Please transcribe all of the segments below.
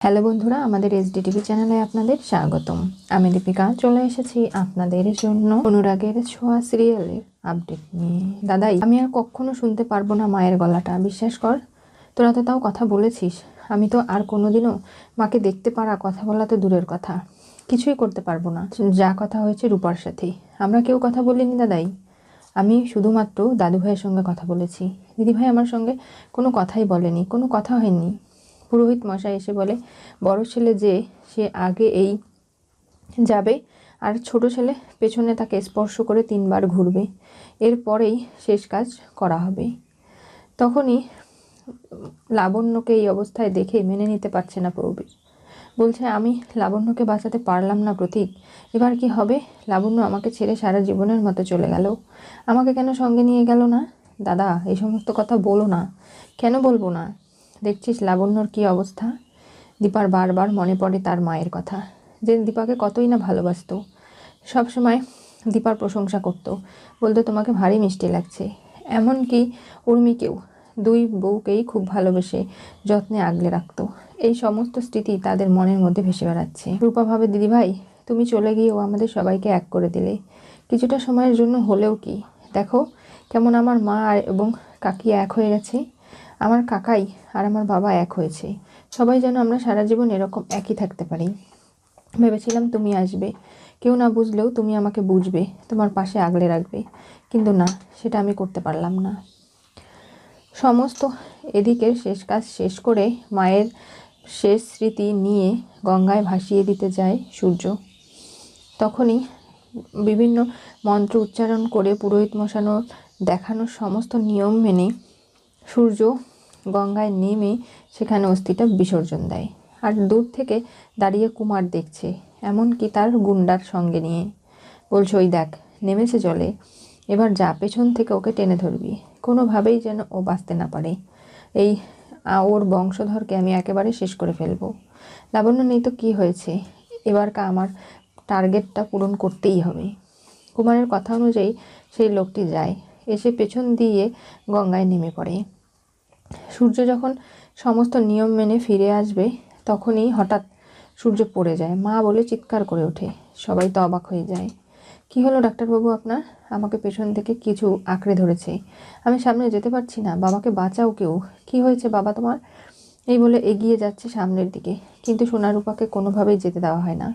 Hello বন্ধুরা, আমাদের SDTV চ্যানেলে আপনাদের স্বাগতম। আমি দীপিকা চলে এসেছি আপনাদের জন্য অনুরাগের ছোঁয়া সিরিয়ালের আপডেট নিয়ে। দাদাই, আমি আর কখনো শুনতে পারবো না মায়ের গলাটা, বিশ্বাস কর। তোরা তো তাও কথা বলেছিস, আমি তো আর কোনোদিনও মাকে দেখতে পারা, কথা বলা তো দূরের কথা, কিছুই করতে পারবো না। যা কথা হয়েছে রূপার সাথেই, আমরা কেউ কথা বলিনি দাদাই। আমি শুধুমাত্র দাদু ভাইয়ের সঙ্গে কথা বলেছি, দিদিভাই আমার সঙ্গে কোনো কথাই বলেনি, কোনো কথা হয়নি। পুরোহিত মশাই এসে বলে বড় ছেলে যে সে আগে এই যাবে আর ছোট ছেলে পেছনে তাকে স্পর্শ করে 3বার ঘুরবে, এরপরেই শেষ কাজ করা হবে। তখনই লাবণ্যকে এই অবস্থায় দেখে মেনে নিতে পারছে না প্রবীর। বলছে, আমি লাবণ্যকে বাঁচাতে পারলাম না প্রতীক, এবার কি হবে? লাবণ্য আমাকে ছেড়ে সারা জীবনের মতো চলে গেল, আমাকে কেন সঙ্গে নিয়ে গেল না? দাদা, এই সমস্ত কথা বলো না। কেন বলবো না? দেখছিস লাবণ্যর কি অবস্থা। দীপার বারবার মনে পড়ে তার মায়ের কথা, যে দীপাকে কতই না ভালোবাসতো, সবসময় দীপার প্রশংসা করত, বলতো তোমাকে ভারী মিষ্টি লাগছে। এমনকি উর্মিকেও, 2 বউকেই খুব ভালোবেসে যত্নে আগলে রাখতো। এই সমস্ত স্মৃতি তাদের মনের মধ্যে ভেসে বেড়াচ্ছে। রূপা ভাবে, দিদিভাই তুমি চলে গিয়েও আমাদের সবাইকে এক করে দিলে, কিছুটা সময়ের জন্য হলেও কি দেখো কেমন আমার মা এবং কাকি এক হয়ে গেছে, আমার কাকাই আর আমার বাবা এক হয়েছে। সবাই যেন আমরা সারা জীবন এরকম একই থাকতে পারি। ভেবেছিলাম তুমি আসবে, কেউ না বুঝলেও তুমি আমাকে বুঝবে, তোমার পাশে আগলে রাখবে, কিন্তু না, সেটা আমি করতে পারলাম না। সমস্ত এদিকের শেষ কাজ শেষ করে মায়ের শেষ স্মৃতি নিয়ে গঙ্গায় ভাসিয়ে দিতে যায় সূর্য। তখনই বিভিন্ন মন্ত্র উচ্চারণ করে পুরোহিত মশানো দেখানো সমস্ত নিয়ম মেনে সূর্য গঙ্গায় নেমে সেখানে অস্থিটা বিসর্জন দেয়। আর দূর থেকে দাঁড়িয়ে কুমার দেখছে, এমনকি তার গুন্ডার সঙ্গে নিয়ে। বলছে, ওই দেখ নেমেছে জলে, এবার যা পেছন থেকে ওকে টেনে ধরবি, কোনোভাবেই যেন ও বাঁচতে না পারে। এই ওর বংশধরকে আমি একেবারে শেষ করে ফেলবো। লাবণ্য নেই তো কী হয়েছে, এবারকা আমার টার্গেটটা পূরণ করতেই হবে। কুমারের কথা অনুযায়ী সেই লোকটি যায়, এসে পেছন দিয়ে গঙ্গায় নেমে পড়ে। সূর্য যখন সমস্ত নিয়ম মেনে ফিরে আসবে, তখনই হঠাৎ সূর্য পড়ে যায়, মা বলে চিৎকার করে ওঠে। সবাই তো অবাক হয়ে যায়। কি হলো ডাক্তারবাবু আপনার? আমাকে পেছন থেকে কিছু আঁকড়ে ধরেছে, আমি সামনে যেতে পারছি না, বাবাকে বাঁচাও কেউ। কি হয়েছে বাবা তোমার? এই বলে এগিয়ে যাচ্ছে সামনের দিকে, কিন্তু সোনারূপাকে কোনোভাবেই যেতে দেওয়া হয় না।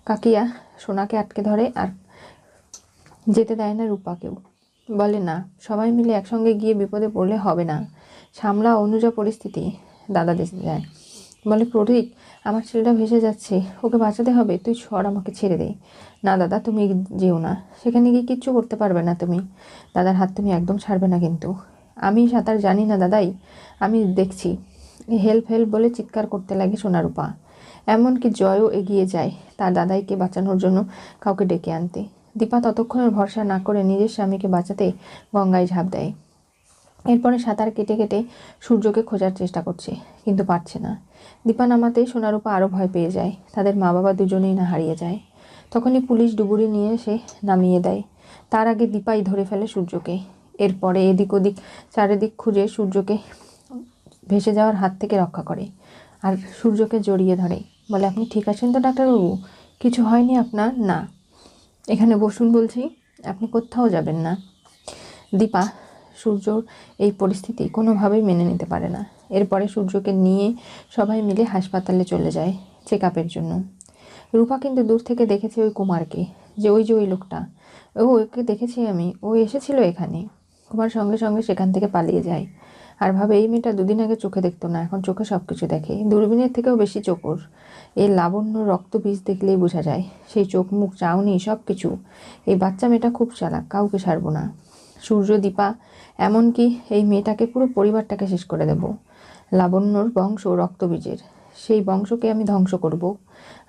কাকিয়া সোনাকে আটকে ধরে আর যেতে দেয় না রূপাকেও। বলে, না, সবাই মিলে একসঙ্গে গিয়ে বিপদে পড়লে হবে না, সামলা অনুজা পরিস্থিতি। দাদা দেখতে যায়, বলে, প্রতীক আমার ছেলেটা ভেসে যাচ্ছে, ওকে বাঁচাতে হবে, তুই সর, আমাকে ছেড়ে দে। না দাদা, তুমি যেও না, সেখানে গিয়ে কিচ্ছু করতে পারবে না তুমি, দাদার হাত তুমি একদম ছাড়বে না কিন্তু। আমি সাঁতার জানি না দাদাই, আমি দেখছি। হেল্প হেল্প বলে চিৎকার করতে লাগে সোনারূপা। এমনকি জয়ও এগিয়ে যায় তার দাদাইকে বাঁচানোর জন্য কাউকে ডেকে আনতে। দীপা ততক্ষণের ভরসা না করে নিজের স্বামীকে বাঁচাতে গঙ্গায় ঝাঁপ দেয়। এরপরে সাঁতার কেটে কেটে সূর্যকে খোঁজার চেষ্টা করছে, কিন্তু পারছে না। দীপা নামাতেই সোনারূপা আরও ভয় পেয়ে যায়, তাদের মা বাবা দুজনেই না হারিয়ে যায়। তখনই পুলিশ ডুবুরি নিয়ে এসে নামিয়ে দেয়। তার আগে দীপাই ধরে ফেলে সূর্যকে। এরপরে এদিক ওদিক চারিদিক খুঁজে সূর্যকে ভেসে যাওয়ার হাত থেকে রক্ষা করে, আর সূর্যকে জড়িয়ে ধরে। বলে, আপনি ঠিক আছেন তো ডাক্তারবাবু? কিছু হয়নি আপনার? না, এখানে বসুন বলছি, আপনি কোথাও যাবেন না। দীপা সূর্যর এই পরিস্থিতি কোনোভাবেই মেনে নিতে পারে না। এরপরে সূর্যকে নিয়ে সবাই মিলে হাসপাতালে চলে যায় চেক আপের জন্য। রূপা কিন্তু দূর থেকে দেখেছে ওই কুমারকে, যে ওই লোকটা, ওকে দেখেছি আমি, ও এসেছিল এখানে। কুমার সঙ্গে সঙ্গে সেখান থেকে পালিয়ে যায়, আর ভাবে এই মেয়েটা 2 দিন আগে চোখে দেখতো না, এখন চোখে সব কিছু দেখে, দূরবীনের থেকেও বেশি চোখ ওর। এই লাবণ্য রক্ত বীজ দেখলেই বোঝা যায়, সেই চোখ মুখ চাউনি সব কিছু। এই বাচ্চা মেয়েটা খুব চালাক, কাউকে ছাড়বো না। সূর্য, দীপা, এমনকি এই মেয়েটাকে, পুরো পরিবারটাকে শেষ করে দেব। লাবণ্যর বংশ রক্তবীজের, সেই বংশকে আমি ধ্বংস করব।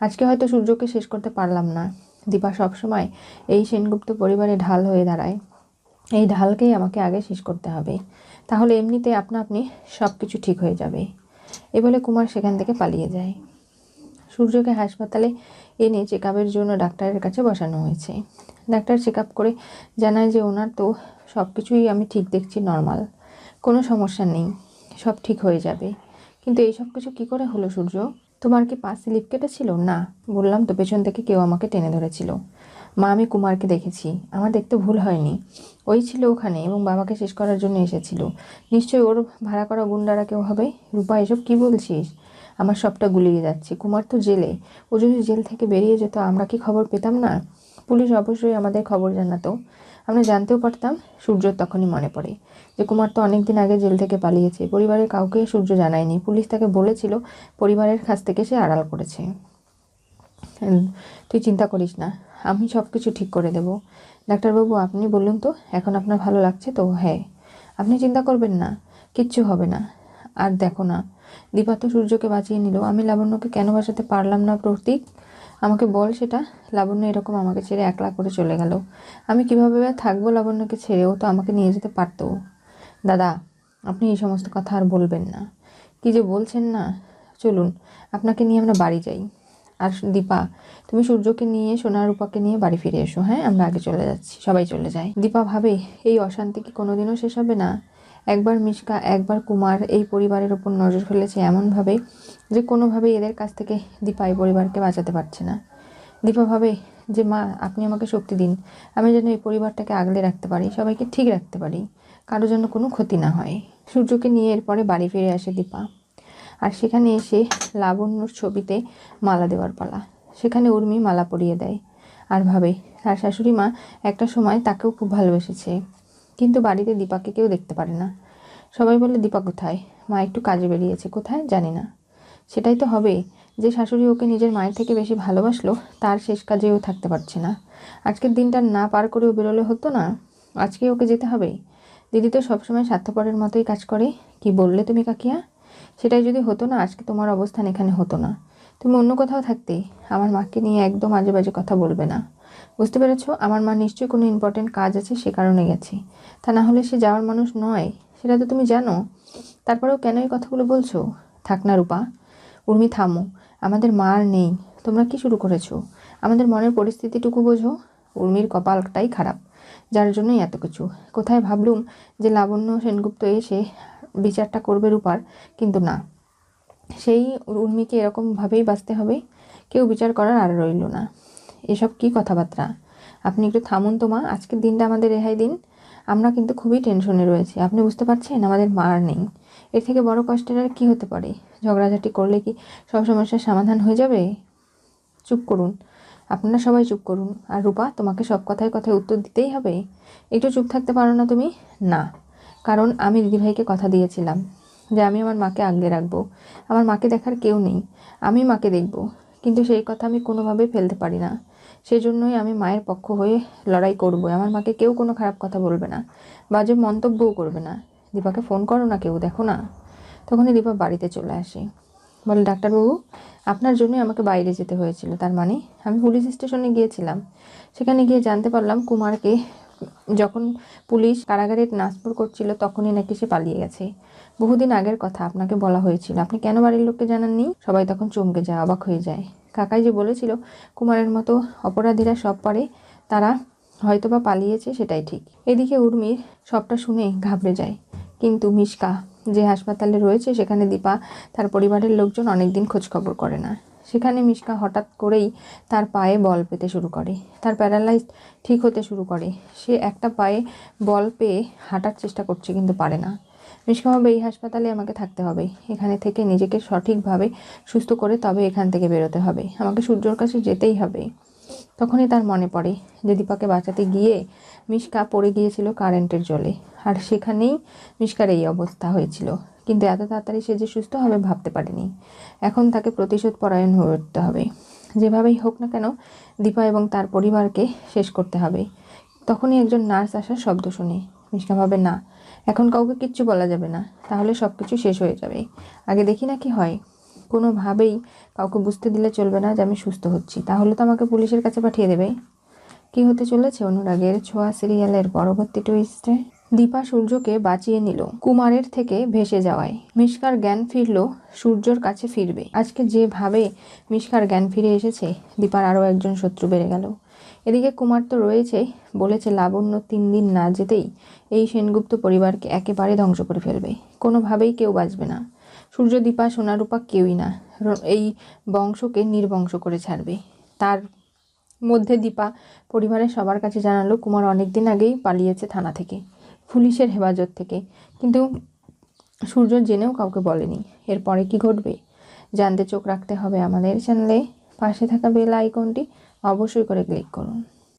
আজকে হয়তো সূর্যকে শেষ করতে পারলাম না, দীপা সবসময় এই সেনগুপ্ত পরিবারে ঢাল হয়ে দাঁড়ায়, এই ঢালকেই আমাকে আগে শেষ করতে হবে, তাহলে এমনিতে আপনা আপনি সব কিছু ঠিক হয়ে যাবে। এ বলে কুমার সেখান থেকে পালিয়ে যায়। সূর্যকে হাসপাতালে এনে চেক আপের জন্য ডাক্তারের কাছে বসানো হয়েছে। ডাক্তার চেক আপ করে জানায় যে ওনার তো সব কিছুই আমি ঠিক দেখছি, নর্মাল, কোনো সমস্যা নেই, সব ঠিক হয়ে যাবে। কিন্তু এই সব কিছু কী করে হলো সূর্য? তোমার কি পা স্লিপ কেটেছিল? না। বললাম তো, পেছন থেকে কেউ আমাকে টেনে ধরেছিল। মা, আমি কুমারকে দেখেছি, আমার দেখতে ভুল হয়নি। ওই ছিল ওখানে এবং বাবাকে শেষ করার জন্য এসেছিল। নিশ্চয়ই ওর ভাড়া করা গুন্ডারা কেউ হবে। রূপা, এসব কি বলছিস? আমার সবটা গুলিয়ে যাচ্ছে। কুমার তো জেলে, ও যদি জেল থেকে বেরিয়ে যেত আমরা কি খবর পেতাম না? পুলিশ অবশ্যই আমাদের খবর জানাতো, আমরা জানতেও পারতাম। সূর্যর তখনই মনে পড়ে যে কুমার তো অনেক দিন আগে জেল থেকে পালিয়েছে। পরিবারের কাউকে সূর্য জানায়নি। পুলিশ তাকে বলেছিল পরিবারের কাছ থেকে সে আড়াল করেছে। তুই চিন্তা করিস না, আমি সব কিছু ঠিক করে দেব। ডাক্তারবাবু, আপনি বলুন তো, এখন আপনার ভালো লাগছে তো? হ্যাঁ। আপনি চিন্তা করবেন না, কিচ্ছু হবে না। আর দেখো না, দীপা তো সূর্যকে বাঁচিয়ে নিল, আমি লাবণ্যকে কেন বাঁচাতে পারলাম না? প্রতীক, আমাকে বল সেটা। লাবণ্য এরকম আমাকে ছেড়ে একলা করে চলে গেল, আমি কিভাবে থাকবো লাবণ্যকে ছেড়েও? তো আমাকে নিয়ে যেতে পারতো। দাদা, আপনি এই সমস্ত কথা আর বলবেন না। কি যে বলছেন না। চলুন, আপনাকে নিয়ে আমরা বাড়ি যাই। আর দীপা, তুমি সূর্যকে নিয়ে সোনা রূপাকে নিয়ে বাড়ি ফিরে এসো। হ্যাঁ, আমরা আগে চলে যাচ্ছি। সবাই চলে যায়। দীপা ভাবে, এই অশান্তি কি কোনোদিনও শেষ হবে না? একবার মিশকা, একবার কুমার এই পরিবারের ওপর নজর ফেলেছে এমনভাবে যে কোনোভাবেই এদের কাছ থেকে দীপা এই পরিবারকে বাঁচাতে পারছে না। দীপা ভাবে যে মা, আপনি আমাকে শক্তি দিন, আমি যেন এই পরিবারটাকে আগলে রাখতে পারি, সবাইকে ঠিক রাখতে পারি, কারো যেন কোনো ক্ষতি না হয়। সূর্যকে নিয়ে এরপরে বাড়ি ফিরে আসে দীপা। আর সেখানে এসে লাবণ্যর ছবিতে মালা দেওয়ার পালা। সেখানে উর্মি মালা পরিয়ে দেয় আর ভাবে তার শাশুড়ি মা একটা সময় তাকেও খুব ভালোবেসেছে। কিন্তু বাড়িতে দীপাকে কেউ দেখতে পারে না। সবাই বলে দীপা কোথায়? মা একটু কাজে বেরিয়েছে, কোথায় জানি না। সেটাই তো হবে, যে শাশুড়ি ওকে নিজের মায়ের থেকে বেশি ভালোবাসলো তার শেষ কাজেও থাকতে পারছে না। আজকের দিনটা না পার করেও বেরোলে হতো না? আজকে ওকে যেতে হবে। দিদি তো সবসময় স্বার্থপরের মতোই কাজ করে। কি বললে তুমি কাকিয়া? সেটাই যদি হতো না, আজকে তোমার অবস্থান এখানে হতো না। তুমি অন্য কোথাও থাকতে। আমার মাকে নিয়ে একদম আজে বাজে কথা বলবে না, বুঝতে পেরেছো? আমার মা নিশ্চয়ই কোনো ইম্পর্টেন্ট কাজ আছে, সে কারণে গেছে। তা না হলে সে যাওয়ার মানুষ নয়, সেটা তো তুমি জানো। তারপরেও কেন এই কথাগুলো বলছো? থাক না রূপা। উর্মি, থামো। আমাদের মা আর নেই, তোমরা কি শুরু করেছো? আমাদের মনের পরিস্থিতিটুকু বোঝো। উর্মির কপালটাই খারাপ, যার জন্যই এত কিছু। কোথায় ভাবলুম যে লাবণ্য সেনগুপ্ত এসে বিচারটা করবে রূপার, কিন্তু না, সেই উর্মিকে এরকমভাবেই বাঁচতে হবে। কেউ বিচার করার আর রইল না। এসব কি কথাবার্তা? আপনি একটু থামুন তো মা, আজকের দিনটা আমাদের রেহাই দিন। আমরা কিন্তু খুবই টেনশনে রয়েছি, আপনি বুঝতে পারছেন? আমাদের মা আর নেই, এর থেকে বড় কষ্টের আর কী হতে পারে? ঝগড়াঝাটি করলে কি সব সমস্যার সমাধান হয়ে যাবে? চুপ করুন, আপনারা সবাই চুপ করুন। আর রূপা, তোমাকে সব কথায় কথায় উত্তর দিতেই হবে? একটু চুপ থাকতে পারো না তুমি? না, কারণ আমি দিদিভাইকে কথা দিয়েছিলাম যে আমি আমার মাকে আগলে রাখবো। আমার মাকে দেখার কেউ নেই, আমি মাকে দেখব। কিন্তু সেই কথা আমি কোনোভাবেই ফেলতে পারি না। সেজন্যই আমি মায়ের পক্ষ হয়ে লড়াই করব। আমার মাকে কেউ কোনো খারাপ কথা বলবে না, বাজে মন্তব্যও করবে না। দীপাকে ফোন করো না, কেউ দেখো না। তখনই দীপা বাড়িতে চলে আসে। বলে, ডাক্তারবাবু, আপনার জন্যই আমাকে বাইরে যেতে হয়েছিল। তার মানে? আমি পুলিশ স্টেশনে গিয়েছিলাম, সেখানে গিয়ে জানতে পারলাম কুমারকে যখন পুলিশ কারাগারে ট্রান্সফার করছিল তখনই নাকি সে পালিয়ে গেছে। বহুদিন আগের কথা, আপনাকে বলা হয়েছিল, আপনি কেন বাড়ির লোককে জানাননি? সবাই তখন চমকে যায়, অবাক হয়ে যায়। কাকাই যে বলেছিল কুমারের মতো অপরাধীরা সব পারে, তারা হয়তোবা পালিয়েছে, সেটাই ঠিক। এদিকে উর্মির সবটা শুনে ঘাবড়ে যায়। কিন্তু মিশকা যে হাসপাতালে রয়েছে সেখানে দীপা তার পরিবারের লোকজন অনেকদিন খোঁজখবর করে না। সেখানে মিশকা হঠাৎ করেই তার পায়ে বল পেতে শুরু করে, তার প্যারালাইজ ঠিক হতে শুরু করে। সে একটা পায়ে বল পেয়ে হাঁটার চেষ্টা করছে কিন্তু পারে না। মিশকা ভাবে, এই হাসপাতালে আমাকে থাকতে হবে, এখানে থেকে নিজেকে সঠিকভাবে সুস্থ করে তবে এখান থেকে বেরোতে হবে, আমাকে সূর্যর কাছে যেতেই হবে। তখনই তার মনে পড়ে যে দীপাকে বাঁচাতে গিয়ে মিশকা পড়ে গিয়েছিল কারেন্টের জলে, আর সেখানেই মিশকার এই অবস্থা হয়েছিল। কিন্তু এত তাড়াতাড়ি সে যে সুস্থ হবে ভাবতে পারেনি। এখন তাকে প্রতিশোধ পরায়ণ হয়ে উঠতে হবে, যেভাবেই হোক না কেন দীপা এবং তার পরিবারকে শেষ করতে হবে। তখনই একজন নার্স আসার শব্দ শুনে মিশকা ভাবে, না, এখন কাউকে কিচ্ছু বলা যাবে না, তাহলে সব কিছু শেষ হয়ে যাবে। আগে দেখি না কি হয়। কোনোভাবেই কাউকে বুঝতে দিলে চলবে না যে আমি সুস্থ হচ্ছি, তাহলে তো আমাকে পুলিশের কাছে পাঠিয়ে দেবে। কি হতে চলেছে অনুরাগের ছোঁয়া সিরিয়ালের পরবর্তী টুইস্টে? দীপা সূর্যকে বাঁচিয়ে নিল কুমারের থেকে ভেসে যাওয়ায়। মিশকার জ্ঞান ফিরল, সূর্যর কাছে ফিরবে। আজকে যেভাবে মিশকার জ্ঞান ফিরে এসেছে, দীপার আরও একজন শত্রু বেড়ে গেল। এদিকে কুমার তো রয়েছে, বলেছে লাবণ্য 3 দিন না যেতেই এই সেনগুপ্ত পরিবারকে একেবারে ধ্বংস করে ফেলবে, কোনোভাবেই কেউ বাঁচবে না। সূর্য, দীপা, সোনারূপা কেউই না এই বংশকে নির্বংশ করে ছাড়বে। তার মধ্যে দীপা পরিবারের সবার কাছে জানালো কুমার অনেকদিন আগেই পালিয়েছে থানা থেকে, পুলিশের হেফাজত থেকে। কিন্তু সূর্য জেনেও কাউকে বলেনি। এরপরে কি ঘটবে জানতে চোখ রাখতে হবে আমাদের চ্যানেলে। পাশে থাকা বেল আইকনটি অবশ্যই করে ক্লিক করুন।